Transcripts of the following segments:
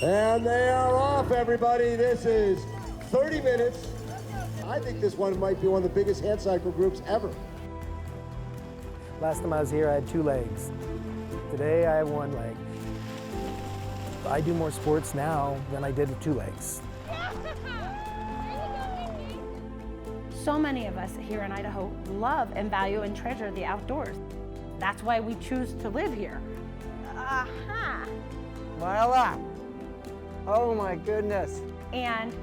And they are off, everybody. This is 30 minutes. I think this one might be one of the biggest hand cycle groups ever. Last time I was here, I had 2 legs. Today, I have 1 leg. I do more sports now than I did with 2 legs. So many of us here in Idaho love and value and treasure the outdoors. That's why we choose to live here. Aha! Voila! Oh my goodness. And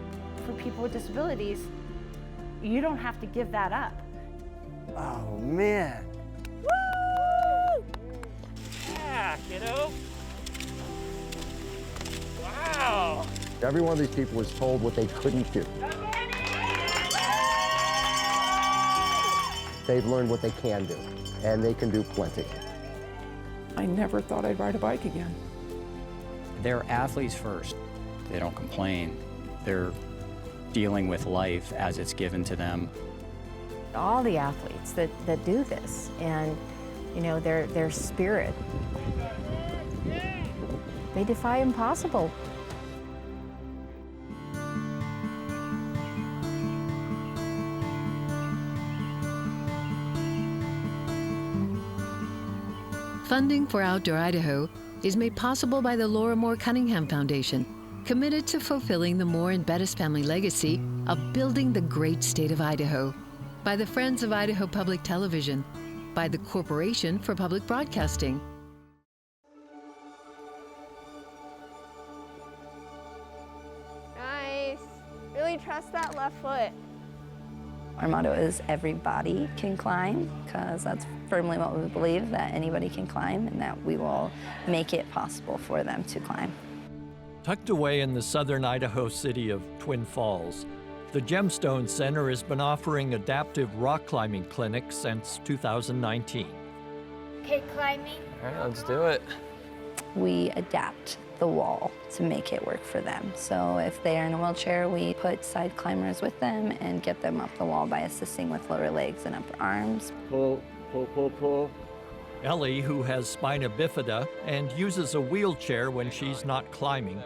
for people with disabilities, you don't have to give that up. Oh man. Woo! Yeah, kiddo. Wow. Every one of these people was told what they couldn't do. They've learned what they can do, and they can do plenty. I never thought I'd ride a bike again. They're athletes first. They don't complain. They're dealing with life as it's given to them. All the athletes that do this, and you know, their spirit, they defy impossible. Funding for Outdoor Idaho is made possible by the Laura Moore Cunningham Foundation, committed to fulfilling the Moore and Bettis family legacy of building the great state of Idaho, by the Friends of Idaho Public Television, by the Corporation for Public Broadcasting. Nice. Really trust that left foot. Our motto is everybody can climb, because that's firmly what we believe, that anybody can climb and that we will make it possible for them to climb. Tucked away in the southern Idaho city of Twin Falls, the Gemstone Center has been offering adaptive rock climbing clinics since 2019. Okay, climbing. All right, let's do it. We adapt the wall to make it work for them. So if they are in a wheelchair, we put side climbers with them and get them up the wall by assisting with lower legs and upper arms. Pull, pull, pull, pull. Ellie, who has spina bifida and uses a wheelchair when she's not climbing,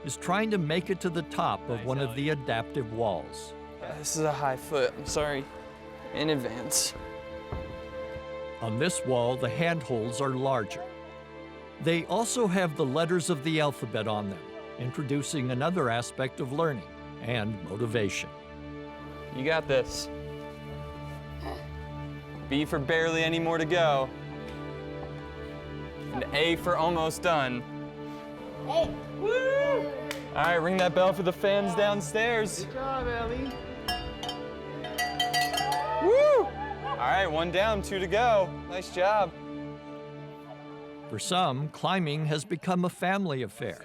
is trying to make it to the top of one of the adaptive walls. This is a high foot. I'm sorry in advance. On this wall, the handholds are larger. They also have the letters of the alphabet on them, introducing another aspect of learning and motivation. You got this. B for barely any more to go. And A for almost done. Hey. Woo! All right, ring that bell for the fans downstairs. Good job, Ellie. Woo! All right, 1 down, 2 to go. Nice job. For some, climbing has become a family affair.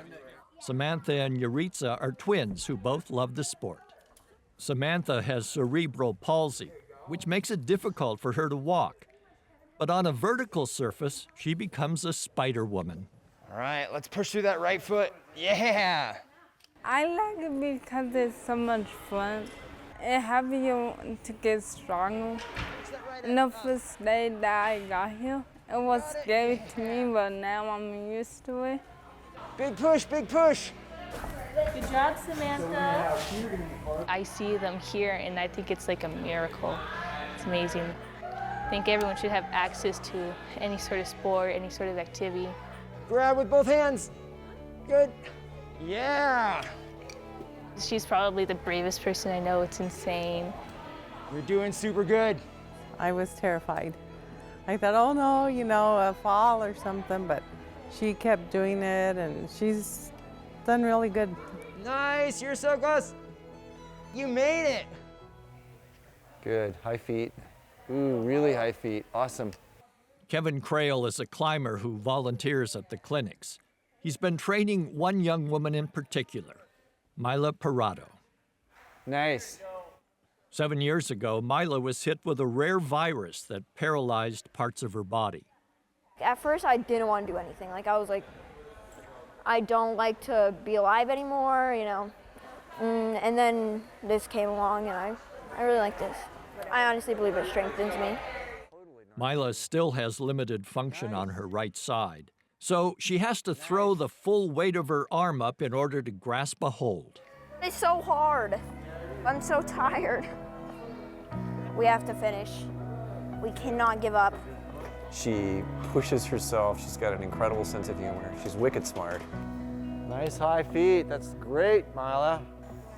Samantha and Yuritsa are twins who both love the sport. Samantha has cerebral palsy, which makes it difficult for her to walk. But on a vertical surface, she becomes a spider woman. All right, let's push through that right foot. Yeah! I like it because it's so much fun. It helps you to get stronger. And the first day that I got here, it was scary to me, but now I'm used to it. Big push, big push. Good job, Samantha. I see them here, and I think it's like a miracle. It's amazing. I think everyone should have access to any sort of sport, any sort of activity. Grab with both hands. Good. Yeah. She's probably the bravest person I know. It's insane. You're doing super good. I was terrified. I thought, oh no, you know, a fall or something, but she kept doing it and she's done really good. Nice, you're so close. You made it. Good, high feet. Ooh, really high feet, awesome. Kevin Crail is a climber who volunteers at the clinics. He's been training one young woman in particular, Mila Parado. Nice. 7 years ago, Mila was hit with a rare virus that paralyzed parts of her body. At first, I didn't want to do anything. I was like, I don't like to be alive anymore, you know. And then this came along, and I really like this. I honestly believe it strengthens me. Mila still has limited function on her right side, So she has to throw the full weight of her arm up in order to grasp a hold. It's so hard. I'm so tired. We have to finish. We cannot give up. She pushes herself. She's got an incredible sense of humor. She's wicked smart. Nice high feet. That's great, Mila.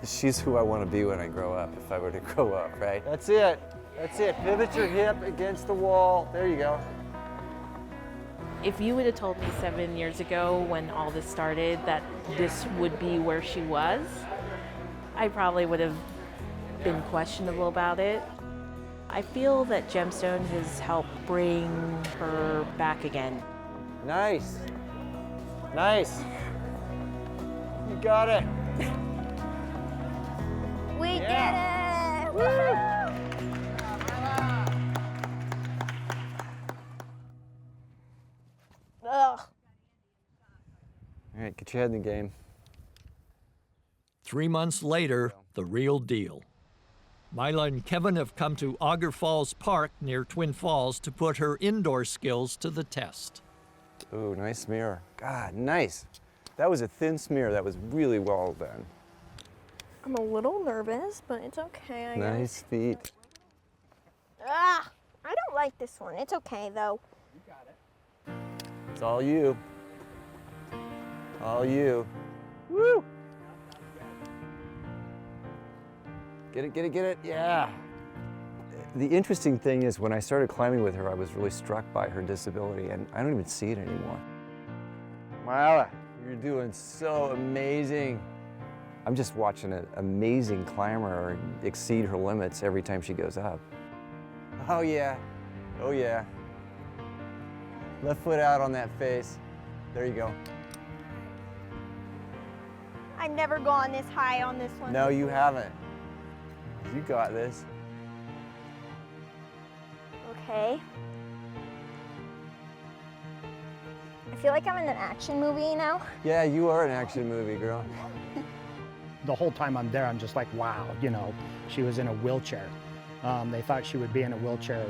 She's who I want to be when I grow up, if I were to grow up, right? That's it. That's it. Pivot your hip against the wall. There you go. If you would have told me 7 years ago when all this started that this would be where she was, I probably would have been questionable about it. I feel that Gemstone has helped bring her back again. Nice. Nice. You got it. We did it! Woo! Ugh. All right, get your head in the game. 3 months later, the real deal. Mila and Kevin have come to Auger Falls Park near Twin Falls to put her indoor skills to the test. Ooh, nice smear. God, nice. That was a thin smear. That was really well done. I'm a little nervous, but it's okay, I guess. Nice feet. Ah, I don't like this one. It's okay, though. It's all you. All you. Woo! Get it, get it, get it, yeah. The interesting thing is when I started climbing with her, I was really struck by her disability, and I don't even see it anymore. Mila, you're doing so amazing. I'm just watching an amazing climber exceed her limits every time she goes up. Oh yeah, oh yeah. Left foot out on that face. There you go. I've never gone this high on this one. No, you haven't. You got this. Okay. I feel like I'm in an action movie now. Yeah, you are an action movie, girl. The whole time I'm there, I'm just like, wow, you know, she was in a wheelchair. They thought she would be in a wheelchair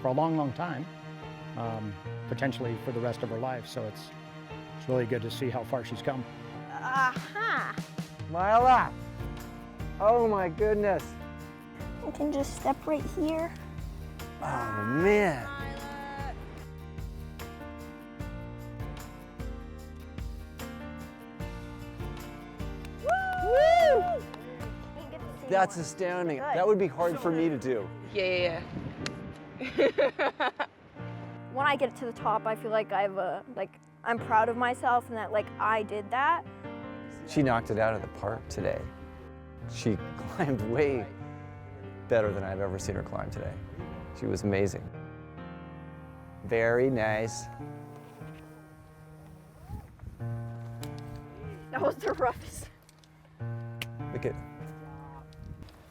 for a long, long time, potentially for the rest of her life. So it's really good to see how far she's come. Aha! Mila! Oh my goodness. I can just step right here. Oh man. Woo! That's astounding. That would be hard for me to do. Yeah. When I get to the top, I feel like I'm proud of myself and that I did that. She knocked it out of the park today. She climbed way better than I've ever seen her climb today. She was amazing. Very nice. That was the roughest. Look at,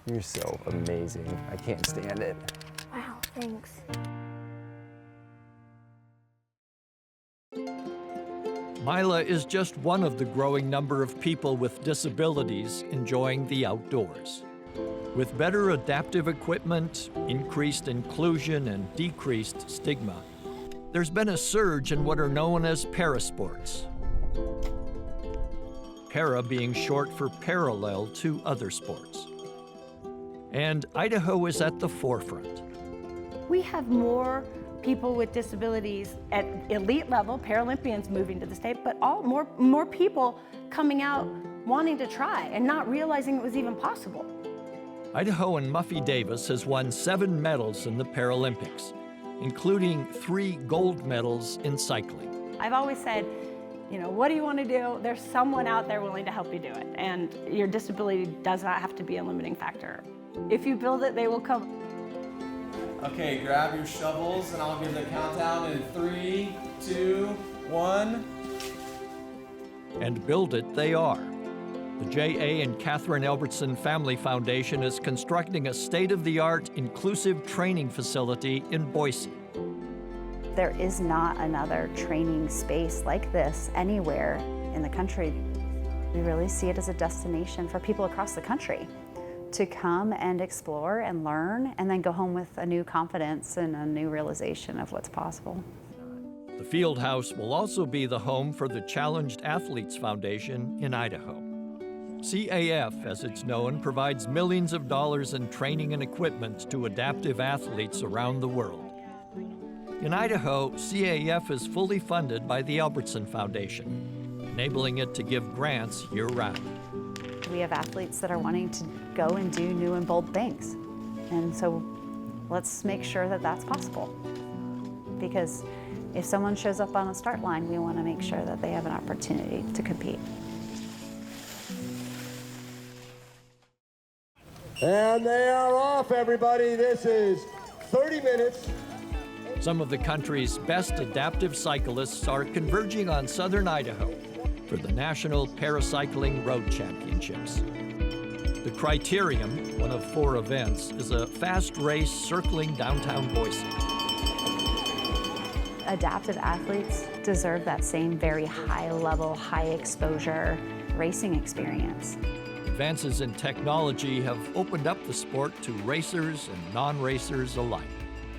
you're so amazing. I can't stand it. Wow, thanks. Mila is just one of the growing number of people with disabilities enjoying the outdoors. With better adaptive equipment, increased inclusion, and decreased stigma, there's been a surge in what are known as parasports. Para being short for parallel to other sports. And Idaho is at the forefront. We have more people with disabilities at elite level, Paralympians moving to the state, but more people coming out wanting to try and not realizing it was even possible. Idahoan Muffy Davis has won 7 medals in the Paralympics, including 3 gold medals in cycling. I've always said, you know, what do you want to do? There's someone out there willing to help you do it. And your disability does not have to be a limiting factor. If you build it, they will come. Okay, grab your shovels and I'll give the countdown in 3, 2, 1. And build it they are. The J.A. and Catherine Albertson Family Foundation is constructing a state-of-the-art inclusive training facility in Boise. There is not another training space like this anywhere in the country. We really see it as a destination for people across the country to come and explore and learn and then go home with a new confidence and a new realization of what's possible. The field house will also be the home for the Challenged Athletes Foundation in Idaho. CAF, as it's known, provides millions of dollars in training and equipment to adaptive athletes around the world. In Idaho, CAF is fully funded by the Albertson Foundation, enabling it to give grants year-round. We have athletes that are wanting to go and do new and bold things. And so let's make sure that that's possible. Because if someone shows up on a start line, we want to make sure that they have an opportunity to compete. And they are off, everybody. This is 30 minutes. Some of the country's best adaptive cyclists are converging on southern Idaho for the National Paracycling Road Championships. The Criterium, one of 4 events, is a fast race circling downtown Boise. Adaptive athletes deserve that same very high level, high exposure racing experience. Advances in technology have opened up the sport to racers and non-racers alike.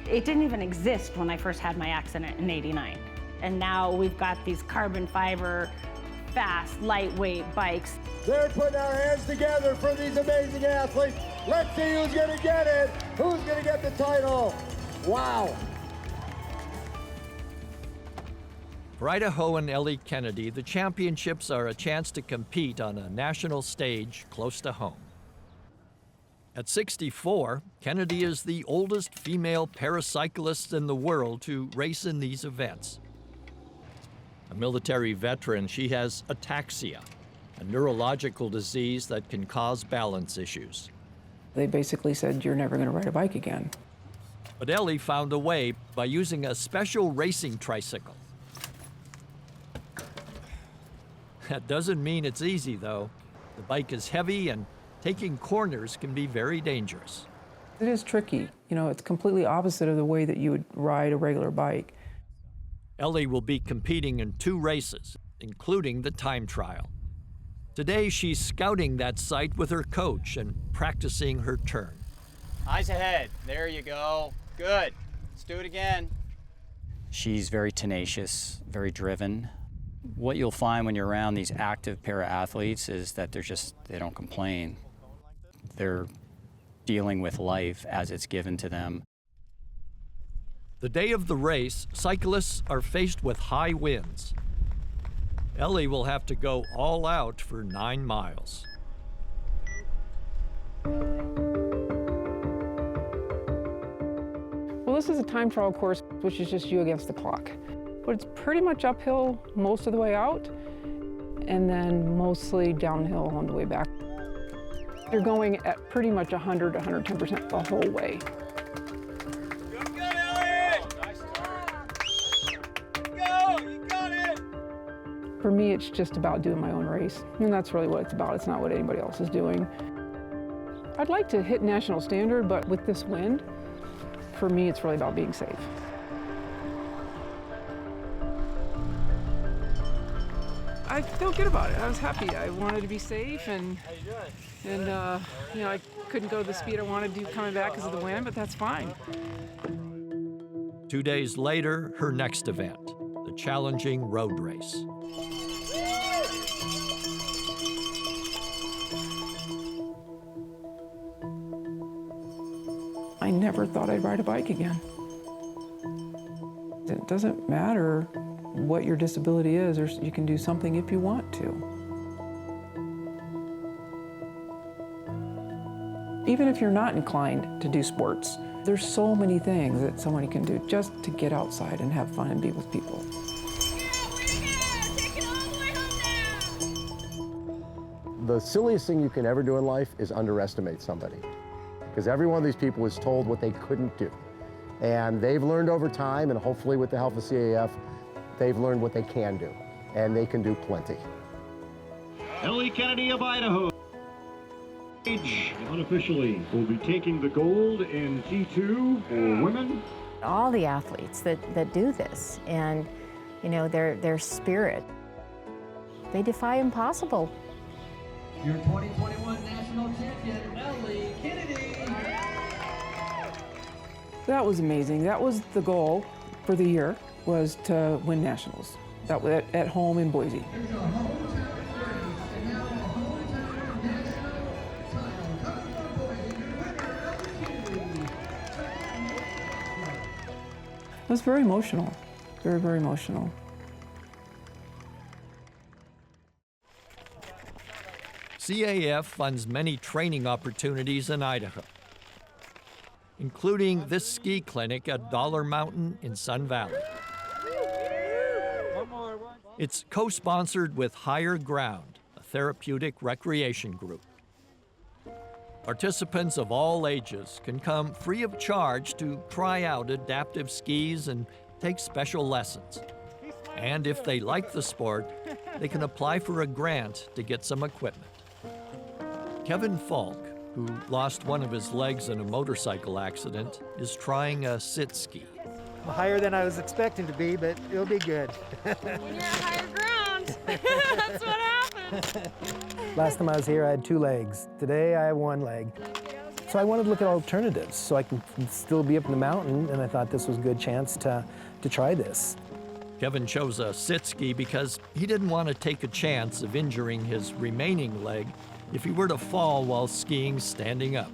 It didn't even exist when I first had my accident in '89. And now we've got these carbon fiber, fast, lightweight bikes. They're putting our hands together for these amazing athletes. Let's see who's going to get it. Who's going to get the title? Wow. For Idaho and Ellie Kennedy, the championships are a chance to compete on a national stage close to home. At 64, Kennedy is the oldest female paracyclist in the world to race in these events. A military veteran, she has ataxia, a neurological disease that can cause balance issues. They basically said, you're never going to ride a bike again. But Ellie found a way by using a special racing tricycle. That doesn't mean it's easy, though. The bike is heavy and taking corners can be very dangerous. It is tricky. You know, it's completely opposite of the way that you would ride a regular bike. Ellie will be competing in 2 races, including the time trial. Today, she's scouting that site with her coach and practicing her turn. Eyes ahead. There you go. Good. Let's do it again. She's very tenacious, very driven. What you'll find when you're around these active para-athletes is that they don't complain. They're dealing with life as it's given to them. The day of the race, cyclists are faced with high winds. Ellie will have to go all out for 9 miles. Well, this is a time trial course, which is just you against the clock. But it's pretty much uphill most of the way out, and then mostly downhill on the way back. You're going at pretty much 100 to 110% the whole way. For me, it's just about doing my own race, and that's really what it's about. It's not what anybody else is doing. I'd like to hit national standard, but with this wind, for me, it's really about being safe. I feel good about it. I was happy. I wanted to be safe, and you know, I couldn't go the speed I wanted to coming back because of the wind, but that's fine. 2 days later, her next event, the challenging road race. I never thought I'd ride a bike again. It doesn't matter what your disability is, or you can do something if you want to. Even if you're not inclined to do sports, there's so many things that somebody can do just to get outside and have fun and be with people. The silliest thing you can ever do in life is underestimate somebody. Because every one of these people was told what they couldn't do. And they've learned over time, and hopefully with the help of CAF, they've learned what they can do. And they can do plenty. Ellie Kennedy of Idaho, unofficially, will be taking the gold in T2 for women. All the athletes that do this, and you know, their spirit, they defy impossible. Your 2021 national champion, Ellie Kennedy. That was amazing. That was the goal for the year. was to win nationals. That was at home in Boise. It was very emotional, very, very emotional. CAF funds many training opportunities in Idaho, including this ski clinic at Dollar Mountain in Sun Valley. It's co-sponsored with Higher Ground, a therapeutic recreation group. Participants of all ages can come free of charge to try out adaptive skis and take special lessons. And if they like the sport, they can apply for a grant to get some equipment. Kevin Falk, who lost one of his legs in a motorcycle accident, is trying a sit ski. Higher than I was expecting to be, but it'll be good. When you're at higher ground, that's what happens. Last time I was here, I had 2 legs. Today, I have 1 leg. So I wanted to look at alternatives so I can still be up in the mountain, and I thought this was a good chance to try this. Kevin chose a sit ski because he didn't want to take a chance of injuring his remaining leg if he were to fall while skiing standing up.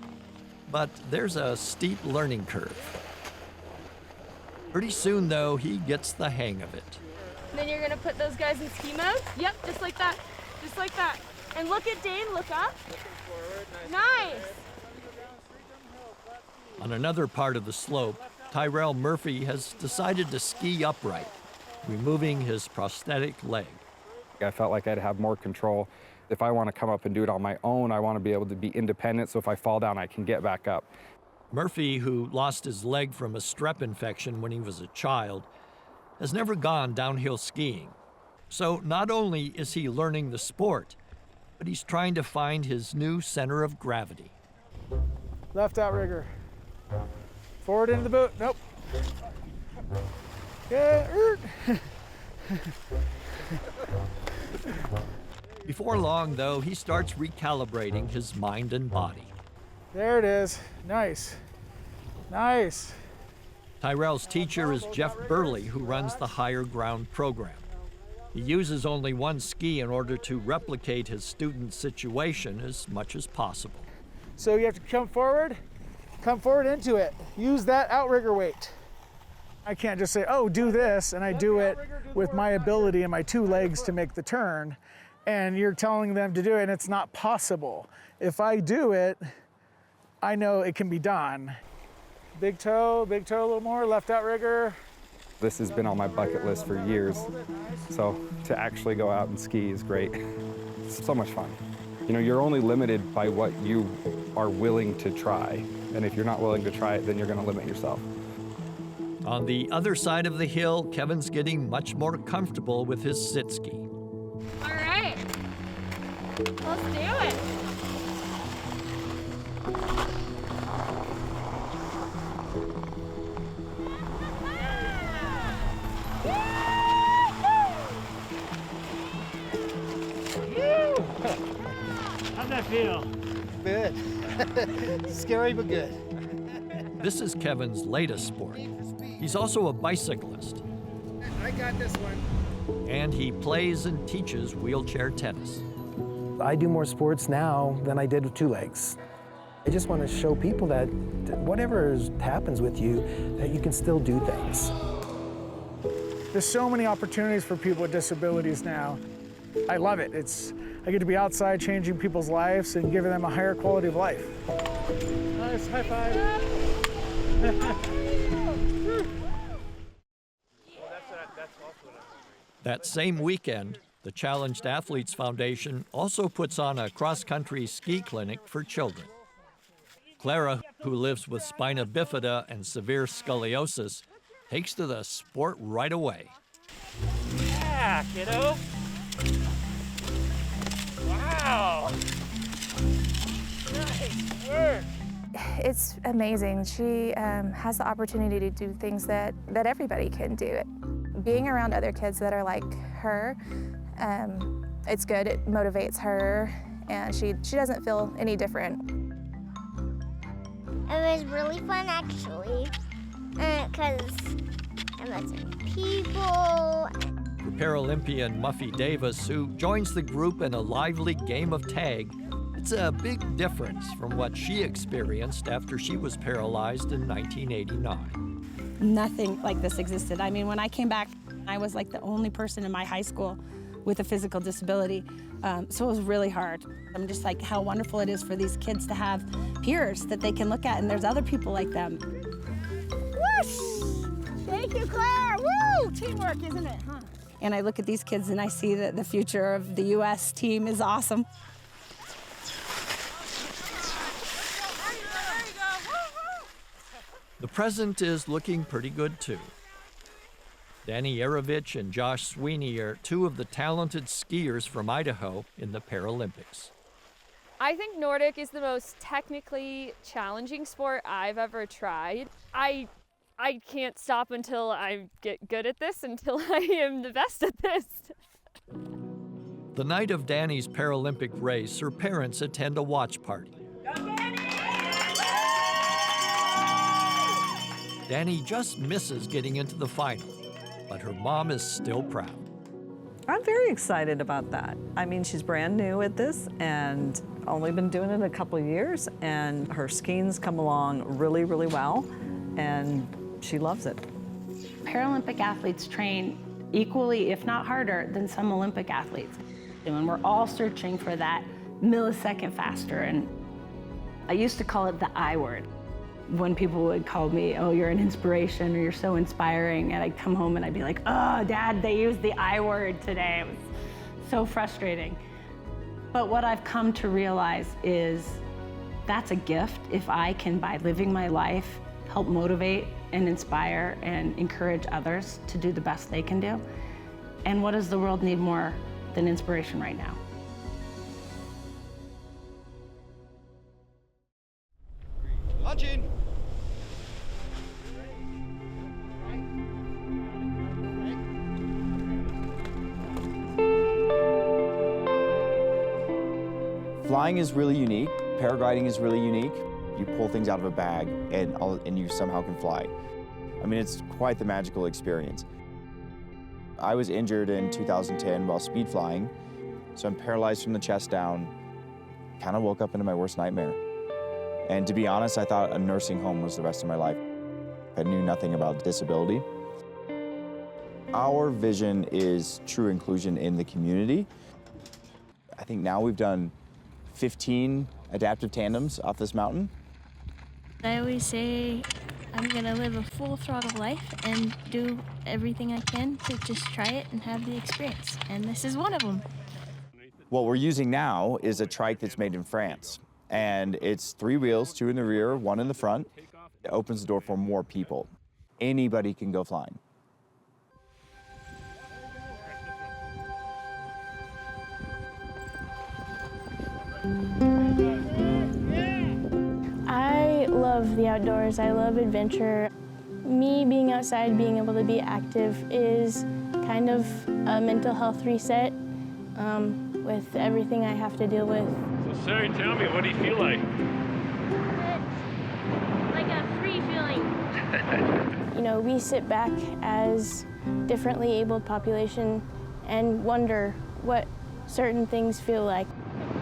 But there's a steep learning curve. Pretty soon, though, he gets the hang of it. Then you're gonna put those guys in ski mode? Yep, just like that. Just like that. And look at Dane, look up. Nice. On another part of the slope, Tyrell Murphy has decided to ski upright, removing his prosthetic leg. I felt like I'd have more control. If I want to come up and do it on my own, I want to be able to be independent, so if I fall down, I can get back up. Murphy, who lost his leg from a strep infection when he was a child, has never gone downhill skiing. So not only is he learning the sport, but he's trying to find his new center of gravity. Left outrigger. Forward into the boot. Nope. Yeah. Before long, though, he starts recalibrating his mind and body. There it is. Nice. Nice. Tyrell's teacher is Jeff Burley, who runs the Higher Ground program. He uses only 1 ski in order to replicate his student's situation as much as possible. So you have to come forward into it. Use that outrigger weight. I can't just say, oh, do this, and I do it with my ability and my 2 legs to make the turn, and you're telling them to do it, and it's not possible. If I do it, I know it can be done. Big toe, a little more, left outrigger. This has been on my bucket list for years, so to actually go out and ski is great. It's so much fun. You know, you're only limited by what you are willing to try, and if you're not willing to try it, then you're going to limit yourself. On the other side of the hill, Kevin's getting much more comfortable with his sit ski. All right, let's do it. How'd that feel? Good. Scary, but good. This is Kevin's latest sport. He's also a bicyclist. I got this one. And he plays and teaches wheelchair tennis. I do more sports now than I did with 2 legs. I just want to show people that whatever happens with you, that you can still do things. There's so many opportunities for people with disabilities now. I love it. I get to be outside changing people's lives and giving them a higher quality of life. Nice, high five. That same weekend, the Challenged Athletes Foundation also puts on a cross-country ski clinic for children. Clara, who lives with spina bifida and severe scoliosis, takes to the sport right away. Yeah, kiddo. Wow. Nice work. It's amazing. She has the opportunity to do things that everybody can do. Being around other kids that are like her, it's good. It motivates her, and she doesn't feel any different. It was really fun, actually, because I met some people. For Paralympian Muffy Davis, who joins the group in a lively game of tag, it's a big difference from what she experienced after she was paralyzed in 1989. Nothing like this existed. I mean, when I came back, I was like the only person in my high school with a physical disability. So it was really hard. I'm just like, how wonderful it is for these kids to have peers that they can look at, and there's other people like them. Whoosh! Thank you, Claire. Woo! Teamwork, isn't it, huh? And I look at these kids and I see that the future of the U.S. team is awesome. The present is looking pretty good too. Danny Yarovich and Josh Sweeney are two of the talented skiers from Idaho in the Paralympics. I think Nordic is the most technically challenging sport I've ever tried. I can't stop until I get good at this, until I am the best at this. The night of Danny's Paralympic race, her parents attend a watch party. Danny just misses getting into the final, but her mom is still proud. I'm very excited about that. I mean, she's brand new at this and only been doing it a couple of years, and her skiing's come along really, really well, and she loves it. Paralympic athletes train equally, if not harder, than some Olympic athletes. And we're all searching for that millisecond faster. And I used to call it the I word. When people would call me, oh, you're an inspiration, or you're so inspiring, and I'd come home and I'd be like, oh, Dad, they used the I word today. It was so frustrating. But what I've come to realize is that's a gift if I can, by living my life, help motivate and inspire and encourage others to do the best they can do. And what does the world need more than inspiration right now? Launching. Flying is really unique. Paragliding is really unique. You pull things out of a bag and you somehow can fly. I mean, it's quite the magical experience. I was injured in 2010 while speed flying, so I'm paralyzed from the chest down. Kind of woke up into my worst nightmare. And to be honest, I thought a nursing home was the rest of my life. I knew nothing about disability. Our vision is true inclusion in the community. I think now we've done 15 adaptive tandems off this mountain. I always say I'm gonna live a full throttle life and do everything I can to just try it and have the experience, and this is one of them. What we're using now is a trike that's made in France, and it's 3 wheels, 2 in the rear, 1 in the front. It opens the door for more people. Anybody can go flying. I love the outdoors. I love adventure. Me being outside, being able to be active is kind of a mental health reset with everything I have to deal with. So Sari, tell me, what do you feel like? It's like a free feeling. You know, we sit back as differently abled population and wonder what certain things feel like.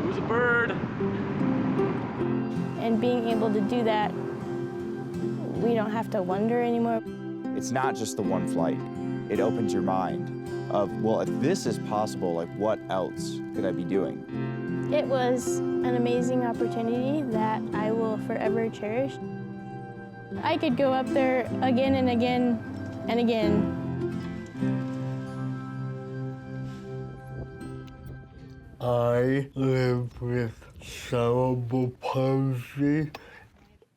Who's a bird? And being able to do that, we don't have to wonder anymore. It's not just the one flight. It opens your mind of, well, if this is possible, like what else could I be doing? It was an amazing opportunity that I will forever cherish. I could go up there again and again and again. I live with cerebral palsy.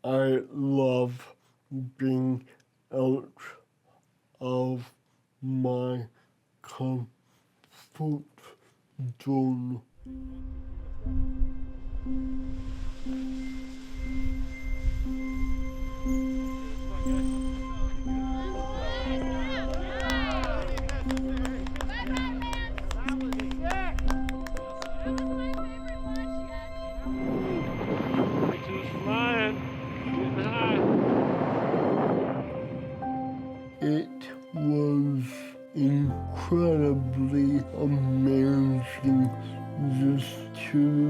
I love being out of my comfort zone. It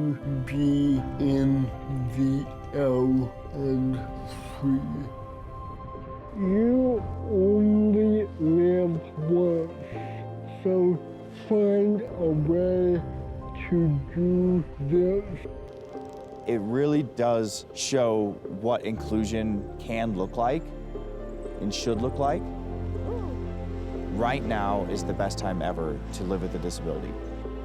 to be in the L and C. You only live once, so find a way to do this. It really does show what inclusion can look like and should look like. Right now is the best time ever to live with a disability.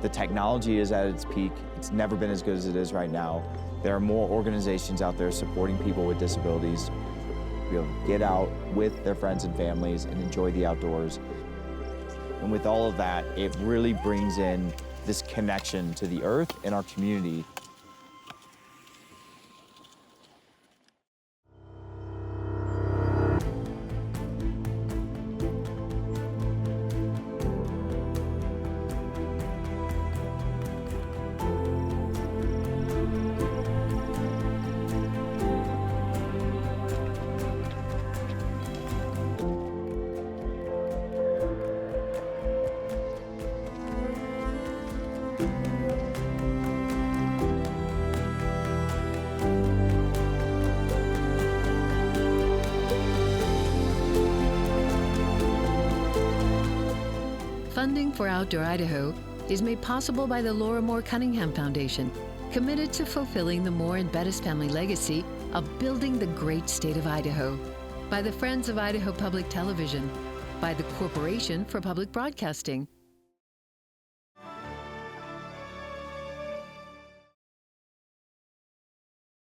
The technology is at its peak. It's never been as good as it is right now. There are more organizations out there supporting people with disabilities to be able to get out with their friends and families and enjoy the outdoors. And with all of that, it really brings in this connection to the earth and our community. Funding for Outdoor Idaho is made possible by the Laura Moore Cunningham Foundation, committed to fulfilling the Moore and Bettis family legacy of building the great state of Idaho, by the Friends of Idaho Public Television, by the Corporation for Public Broadcasting,